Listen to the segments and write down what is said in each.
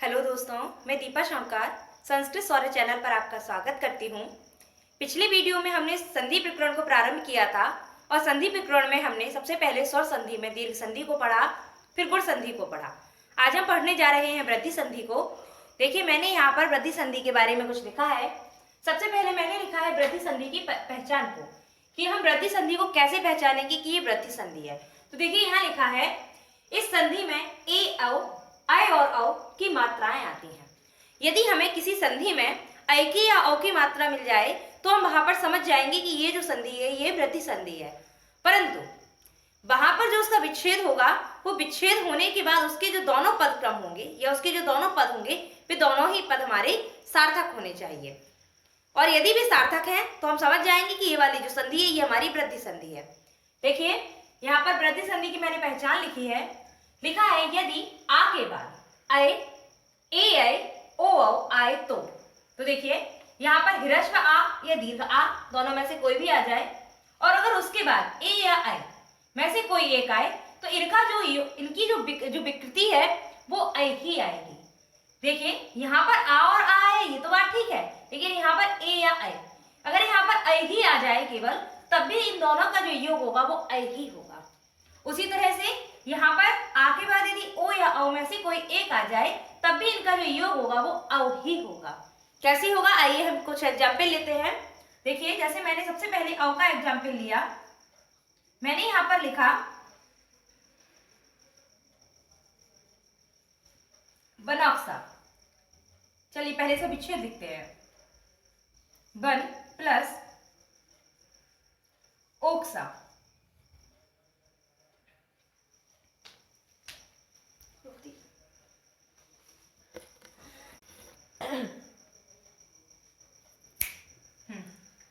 Hello दोस्तों, मैं दीपा शामकार संस्कृत सौर्य चैनल पर आपका स्वागत करती हूँ। पिछले वीडियो में हमने संधि प्रकरण को प्रारंभ किया था और संधि प्रकरण में हमने सबसे पहले स्वर संधि में दीर्घ संधि को पढ़ा, फिर गुण संधि को पढ़ा। आज हम पढ़ने जा रहे हैं वृद्धि संधि को। देखिए, मैंने यहाँ पर वृद्धि संधि के बारे में कुछ लिखा है। सबसे पहले मैंने लिखा है वृद्धि संधि की पहचान को, कि हम वृद्धि संधि को कैसे पहचानेंगे कि ये वृद्धि संधि है। तो देखिए, यहाँ लिखा है इस संधि में ए ऐ और औ की मात्राएं आती हैं। यदि हमें किसी संधि में ऐ की या औ की मात्रा मिल जाए तो हम वहां पर समझ जाएंगे कि ये जो संधि है ये वृद्धि संधि है। परंतु वहां पर जो उसका विच्छेद होगा, वो विच्छेद होने के बाद उसके जो दोनों पद क्रम होंगे या उसके जो दोनों पद होंगे, वे दोनों ही पद हमारे सार्थक होने चाहिए। और यदि भी सार्थक है तो हम समझ जाएंगे कि ये वाली जो संधि है ये हमारी वृद्धि संधि है। देखिए, यहाँ पर वृद्धि संधि की मैंने पहचान लिखी है। लिखा है यदि आ के बाद ऐ ओ आए तो देखिए, यहाँ पर ह्रस्व आ या दीर्घ आ दोनों में से कोई भी आ जाए, और अगर उसके बाद ए या ऐ में से कोई एक आए तो इनका इनकी जो विकृति है वो ऐ ही आएगी। देखिए, यहाँ पर आ और आ है ये तो बात ठीक है, लेकिन यहाँ पर ए या ऐ, अगर यहाँ पर ऐ ही आ जाए केवल, तब भी इन दोनों का जो योग होगा वो ऐ ही होगा। उसी तरह से यहाँ पर आ के बाद यदि ओ या औ में से कोई एक आ जाए तब भी इनका जो योग होगा वो औ ही होगा। कैसे होगा, आइए हम कुछ एग्जाम्पल लेते हैं। देखिए, जैसे मैंने सबसे पहले औ का एग्जाम्पल लिया, मैंने यहाँ पर लिखा बनौक्सा। चलिए पहले से विच्छेद लिखते हैं। बन प्लस ओक्सा।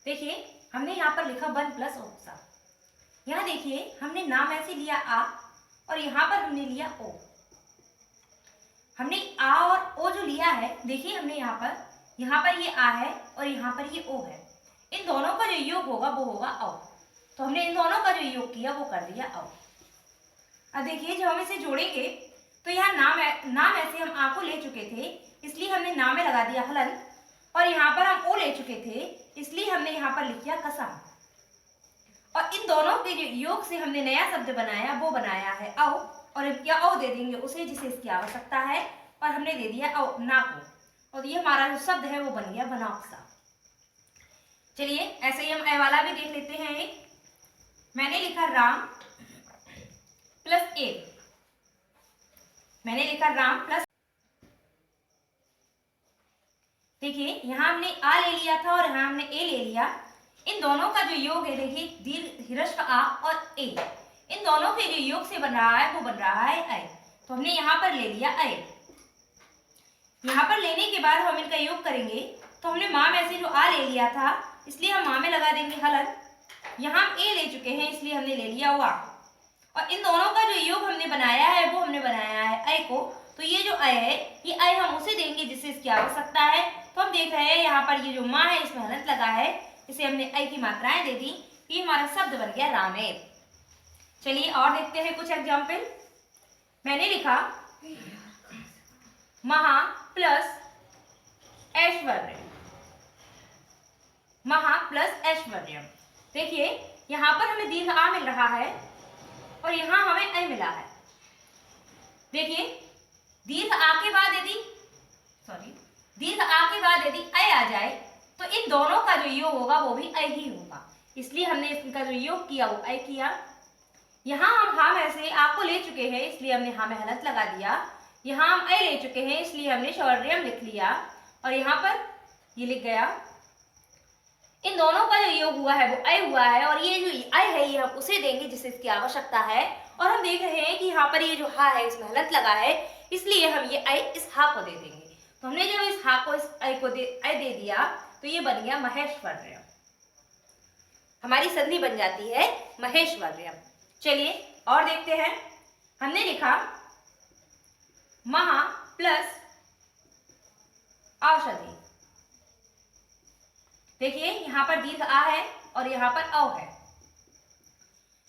देखिए, हमने यहाँ पर लिखा वन प्लस ओक्सा। यहाँ देखिए, हमने नाम ऐसे लिया आ और यहाँ पर हमने लिया ओ। हमने आ और ओ जो लिया है, देखिए हमने यहाँ पर ये आ है और यहाँ पर ये ओ है। इन दोनों का जो योग होगा वो होगा औ। तो हमने इन दोनों का जो योग किया वो कर दिया औ। अब देखिए, जब हम इसे जोड़ेंगे तो यहाँ नाम ऐसे हम आ को ले चुके थे, इसलिए हमने नाम में लगा दिया हलन, और यहाँ पर हम ओ ले चुके थे, इसलिए हमने यहाँ पर लिख दिया कसम। और इन दोनों के जो योग से हमने नया शब्द बनाया वो बनाया है औ, और या औ दे देंगे उसे जिसे इसकी आवश्यकता है, और हमने दे दिया औ ना को, और ये हमारा जो शब्द है वो बन गया बनौक्सा। चलिए ऐसे ही हम ऐ वाला भी देख लेते हैं। एक मैंने लिखा राम प्लस ए, मैंने लिखा राम प्लस, देखिए यहाँ हमने आ ले लिया था और यहाँ हमने ए ले लिया। इन दोनों का जो योग है, देखिए दीर्घ ह्रस्व आ और ए, इन दोनों के जो योग से बन रहा है वो बन रहा है ऐ। तो हमने यहाँ पर ले लिया ऐ। यहाँ पर लेने के बाद हम इनका योग करेंगे तो हमने माँ में से जो आ ले लिया था, इसलिए हम माँ में लगा देंगे हलन। यहाँ हम ए ले चुके हैं, इसलिए हमने ले लिया वा, और इन दोनों का जो योग हमने बनाया है वो हमने बनाया है ऐ को। तो ये जो ऐ है, ये ऐ हम उसे देंगे जिससे इसकी आवश्यकता है। तो हम देख रहे हैं यहाँ पर ये जो माँ है इसमें हलंत लगा है, इसे हमने ऐ की मात्राएं दे दी, ये हमारा शब्द बन गया रामेर। चलिए और देखते हैं कुछ एग्जाम्पल। मैंने लिखा महा प्लस ऐश्वर्य, महा प्लस ऐश्वर्य। देखिए, यहाँ पर हमें दीर्घ आ मिल रहा है और यहाँ हमें ऐ मिला है। देखिए, दीर्घ आ के बाद यदि ऐ आ जाए तो इन दोनों का जो योग होगा वो भी ऐ ही होगा, इसलिए हमने इनका जो योग किया वो ऐ किया। यहाँ हम हा में से आ को ले चुके हैं, इसलिए हमने हा में हलंत लगा दिया। यहाँ हम ऐ ले चुके हैं, इसलिए हमने शौर्यम लिख लिया, और यहाँ पर ये लिख गया। इन दोनों का जो योग हुआ है वो ऐ हुआ है, और ये जो ऐ है ये हम उसे देंगे जिससे इसकी आवश्यकता है। और हम देख रहे हैं कि यहाँ पर ये जो हा है इसमें हलंत लगा है, इसलिए हम ये ऐ इस हा को दे देंगे। तो हमने जब इस हा को इस ऐ को ऐ दे दिया तो ये बन गया महेश्वर्य। हमारी संधि बन जाती है महेश्वर्य। चलिए और देखते हैं। हमने लिखा महा प्लस औषधि। देखिए, यहाँ पर दीर्घ आ है और यहाँ पर औ है।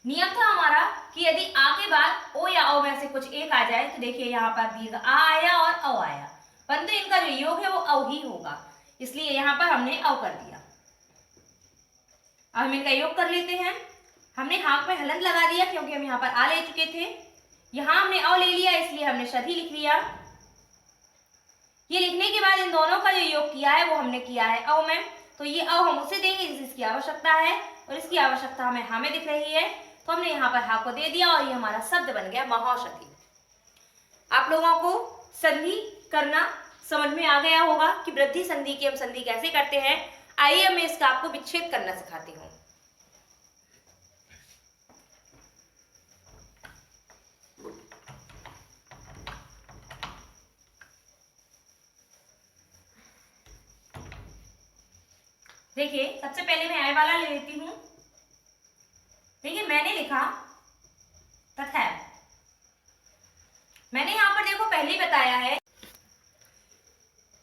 नियम था हमारा कि यदि आ के बाद ओ या औ में से कुछ एक आ जाए तो देखिए यहाँ पर दीर्घ आ आया और औ आया, परंतु इनका जो योग है वो अव ही होगा, इसलिए यहाँ पर हमने अव कर दिया। अब हम इनका योग कर लेते हैं। हमने हाथ में हलंत लगा दिया क्योंकि हम यहाँ पर आ ले चुके थे। यहाँ हमने अव ले लिया इसलिए हमने शधी लिख लिया। ये लिखने के बाद इन दोनों का जो योग किया है वो हमने किया है अव में, तो ये अव हम उसे देंगे जिसकी आवश्यकता है, और इसकी आवश्यकता हमें हा में दिख रही है, तो हमने यहाँ पर हा को दे दिया और ये हमारा शब्द बन गया महाौषधि। आप लोगों को संधि करना समझ में आ गया होगा कि वृद्धि संधि की हम संधि कैसे करते हैं। आइए मैं इसका आपको विच्छेद करना सिखाती हूँ। देखिए सबसे पहले मैं आय वाला ले लेती हूँ। देखिए मैंने लिखा तथा, मैंने यहाँ पर देखो पहले ही बताया है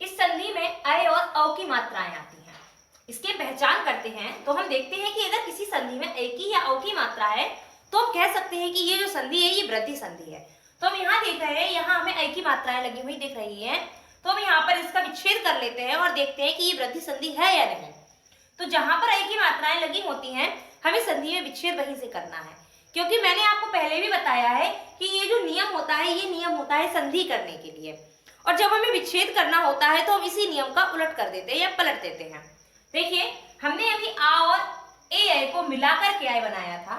इस संधि में अय और अव की मात्राएं आती हैं। इसकी पहचान करते हैं तो हम देखते हैं कि अगर किसी संधि में ए की या अव की मात्रा है तो हम कह सकते हैं कि ये जो संधि है ये वृद्धि संधि है। तो हम यहाँ देख रहे हैं, यहाँ हमें ए की मात्राएं लगी हुई दिख रही है, तो हम यहाँ पर इसका विच्छेद कर लेते हैं और देखते हैं कि ये वृद्धि संधि है या नहीं। तो जहां पर ए की मात्राएं लगी होती हैं हमें संधि में विच्छेद वहीं से करना है, क्योंकि मैंने आपको पहले भी बताया है कि ये जो नियम होता है ये नियम होता है संधि करने के लिए, और जब हमें विच्छेद करना होता है तो हम इसी नियम का उलट कर देते हैं या पलट देते हैं। देखिए हमने अभी आ और ए को मिलाकर के आय बनाया था।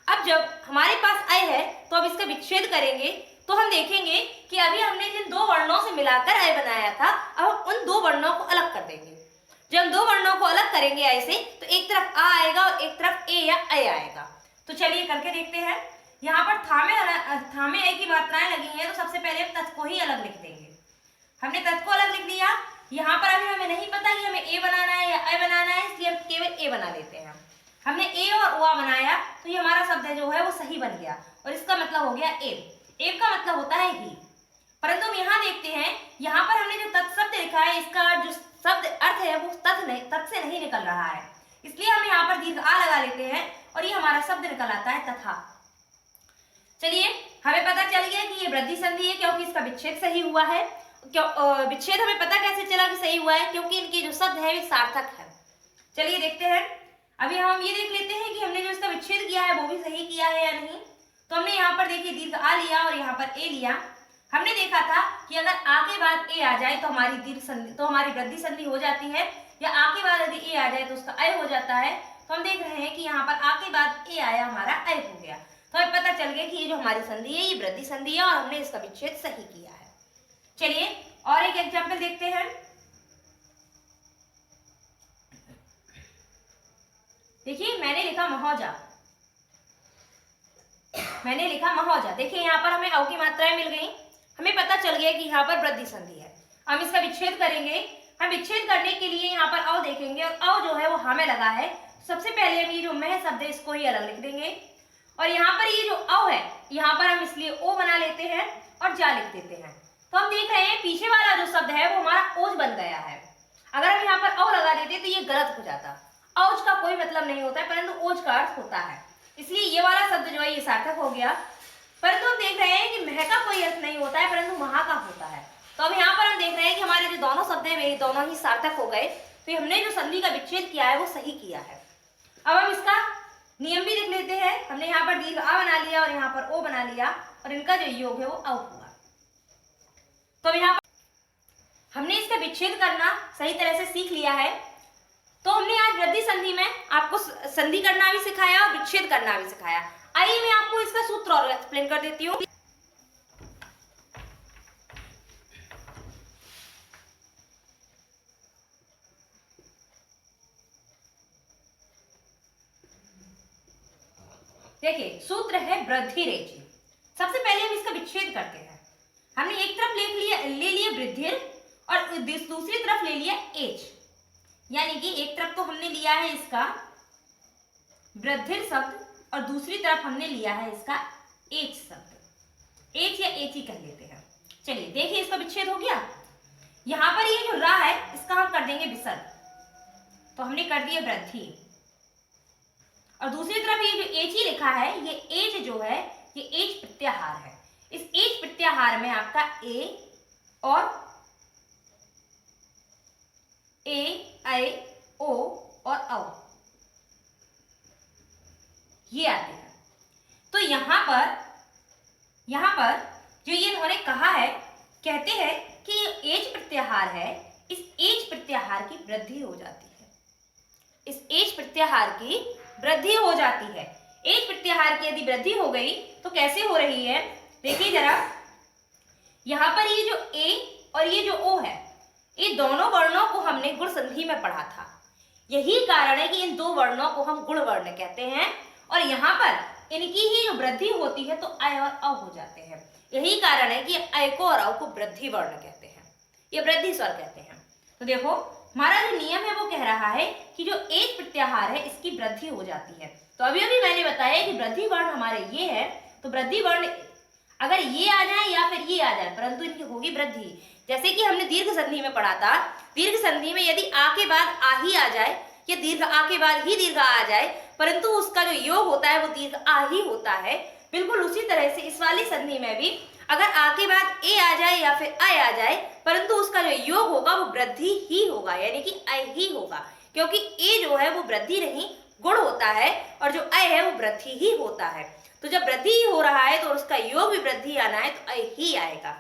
अब जब हमारे पास आय है तो अब इसका विच्छेद करेंगे तो हम देखेंगे कि अभी हमने जिन दो वर्णों से मिलाकर आय बनाया था अब हम उन दो वर्णों को अलग कर देंगे। जब हम दो वर्णों को अलग करेंगे ऐसे तो एक तरफ आ आएगा और एक तरफ ए या ऐ आएगा। तो चलिए करके देखते हैं। यहाँ पर था में ए की मात्राएं लगी हैं तो सबसे पहले हम तत् को ही अलग लिख देंगे। हमने तत् को अलग लिख दिया। यहाँ पर अभी हमें नहीं पता कि हमें ए बनाना है या ऐ बनाना है, इसलिए हम केवल ए बना लेते हैं। हमने ए और ओआ बनाया तो ये हमारा शब्द जो है वो सही बन गया और इसका मतलब हो गया एव। एव का मतलब होता है ही। परंतु हम यहाँ देखते हैं, यहाँ पर हमने जो तत् शब्द लिखा है इसका जो शब्द अर्थ है वो तत् से नहीं निकल रहा है, इसलिए हम यहाँ पर दीर्घ आ लगा लेते हैं और ये हमारा शब्द निकल आता है तथा। चलिए हमें पता चल गया कि ये वृद्धि संधि है क्योंकि इसका विच्छेद सही हुआ है। विच्छेद हमें पता कैसे चला कि सही हुआ है, क्योंकि इनके जो शब्द है वे सार्थक है। चलिए देखते हैं। अभी हम ये देख लेते हैं कि हमने जो इसका विच्छेद किया है वो भी सही किया है या नहीं। तो हमने यहाँ पर देखिए दीर्घ आ लिया और यहाँ पर ए लिया। हमने देखा था कि अगर आ के बाद ए आ जाए तो हमारी दीर्घ संधि तो हमारी वृद्धि संधि हो जाती है, या आ के बाद यदि ए आ जाए तो उसका अय हो जाता है। तो हम देख रहे हैं कि यहाँ पर आ के बाद ए आया हमारा अय हो गया, तो हमें पता चल गया कि ये जो हमारी संधि है ये वृद्धि संधि है और हमने इसका विच्छेद सही किया है। चलिए और एक एग्जाम्पल देखते हैं। देखिए मैंने लिखा महौजा, मैंने लिखा महौजा। देखिए यहाँ पर हमें अव की मात्राएं मिल गई, हमें पता चल गया कि यहाँ पर वृद्धि संधि है। हम इसका विच्छेद करेंगे। हम विच्छेद करने के लिए यहाँ पर अव देखेंगे और अव जो है वो हा में लगा है। सबसे पहले हम ये जो मह शब्द है इसको ही अलग लिख देंगे, और यहाँ पर ये जो अव है यहाँ पर हम इसलिए ओ बना लेते हैं और जा लिख देते हैं। तो हम देख रहे हैं पीछे वाला जो शब्द है वो हमारा ओज बन गया है। अगर हम यहाँ पर अव लगा देते तो ये गलत हो जाता। औज का कोई मतलब नहीं होता है, परंतु ओज का अर्थ होता है, इसलिए ये वाला शब्द जो है ये सार्थक हो गया। परंतु हम देख रहे हैं कि मह का कोई अर्थ नहीं होता है परंतु महा का होता है। तो अब यहाँ पर हम देख रहे हैं कि हमारे जो दोनों शब्द हैं वे दोनों ही सार्थक हो गए, तो हमने जो संधि का विच्छेद किया है वो सही किया है। अब हम इसका नियम भी लिख लेते हैं। हमने यहाँ पर दीर्घ आ बना लिया और यहाँ पर ओ बना लिया और इनका जो योग है वो अव हुआ। तो यहाँ पर हमने इसका विच्छेद करना सही तरह से सीख लिया है। तो हमने आज वृद्धि संधि में आपको संधि करना भी सिखाया और विच्छेद करना भी सिखाया। आइए मैं आपको इसका सूत्र और एक्सप्लेन कर देती हूँ। देखिए सूत्र है वृद्धि रेचि। सबसे पहले हम इसका विच्छेद करते हैं। हमने एक तरफ ले लिया वृद्धि और दूसरी तरफ ले लिया एच, यानी कि एक तरफ तो हमने लिया है इसका वृद्धि शब्द और दूसरी तरफ हमने लिया है इसका एच शब्द। एच या एच ही कह लेते हैं। चलिए देखिए इसका विच्छेद हो गया। यहाँ पर ये जो रा है इसका हम कर देंगे विसर्ग, तो हमने कर दिया वृद्धि, और दूसरी तरफ ये जो एच ही लिखा है ये एच जो है ये एच प्रत्याहार है। इस एच प्रत्याहार में आपका ए और ए, ऐ, ओ और औ, ये आते हैं। तो यहाँ पर जो ये इन्होंने कहा है, कहते हैं कि ये एज प्रत्याहार है, इस एज प्रत्याहार की वृद्धि हो जाती है, इस एज प्रत्याहार की वृद्धि हो जाती है। एज प्रत्याहार की यदि वृद्धि हो गई तो कैसे हो रही है, देखिए जरा, यहाँ पर ये जो ए और ये जो ओ है, ये दोनों वर्णों को हमने गुण संधि में पढ़ा था। यही कारण है कि इन दो वर्णों को हम गुण वर्ण कहते हैं, और यहाँ पर इनकी ही जो वृद्धि होती है तो अ और औ हो जाते हैं। यही कारण है कि अ को और औ को वृद्धि वर्ण कहते हैं, ये वृद्धि स्वर कहते हैं। तो देखो हमारा जो नियम है वो कह रहा है कि जो एज प्रत्याहार है इसकी वृद्धि हो जाती है। तो अभी अभी मैंने बताया कि वृद्धि वर्ण हमारे ये है, तो वृद्धि वर्ण अगर ये आ जाए या फिर ये आ जाए, परंतु इनकी होगी वृद्धि। जैसे कि हमने दीर्घ संधि में पढ़ा था, दीर्घ संधि में यदि आ के बाद आ ही आ जाए या दीर्घ आ के बाद ही दीर्घ आ जाए, परंतु उसका जो योग होता है वो दीर्घ आ ही होता है। बिल्कुल उसी तरह से इस वाली संधि में भी अगर आ के बाद ए आ जाए या फिर अ आ जाए, परंतु उसका जो योग होगा वो वृद्धि ही होगा, यानी कि अ ही होगा, क्योंकि ए जो है वो वृद्धि नहीं गुण होता है और जो अ है वो वृद्धि ही होता है। तो जब वृद्धि ही हो रहा है तो उसका योग भी वृद्धि आना है तो अ ही आएगा।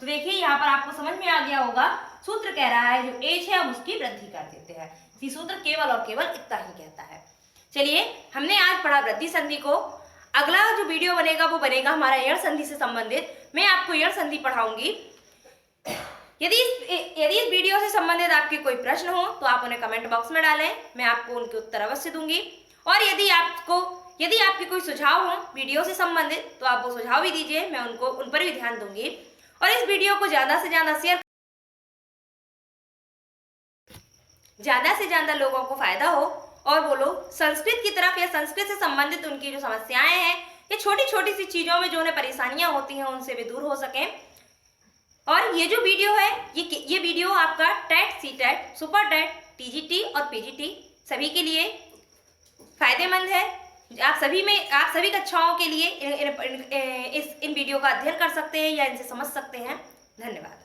तो देखिए यहाँ पर आपको समझ में आ गया होगा, सूत्र कह रहा है जो एज है हम उसकी वृद्धि कर देते हैं। ये सूत्र केवल और केवल इतना ही कहता है। चलिए हमने आज पढ़ा वृद्धि संधि को। अगला जो वीडियो बनेगा वो बनेगा हमारा यण संधि से संबंधित। मैं आपको यण संधि पढ़ाऊंगी। यदि इस वीडियो से संबंधित आपके कोई प्रश्न हो तो आप उन्हें कमेंट बॉक्स में डालें, मैं आपको उनके उत्तर अवश्य दूंगी। और यदि आपके कोई सुझाव हो वीडियो से संबंधित तो आप वो सुझाव भी दीजिए, मैं उन पर भी ध्यान दूंगी। और इस वीडियो को ज्यादा से ज्यादा लोगों को फायदा हो और वो लोग संस्कृत की तरफ या संस्कृत से संबंधित उनकी जो समस्याएं हैं या छोटी छोटी सी चीजों में जो उन्हें परेशानियां होती हैं उनसे भी दूर हो सकें। और ये जो वीडियो है ये वीडियो आपका TET, CTET, super TET, TGT और पीजीटी सभी के लिए फायदेमंद है। आप सभी कक्षाओं के लिए इन वीडियो का अध्ययन कर सकते हैं या इनसे समझ सकते हैं। धन्यवाद।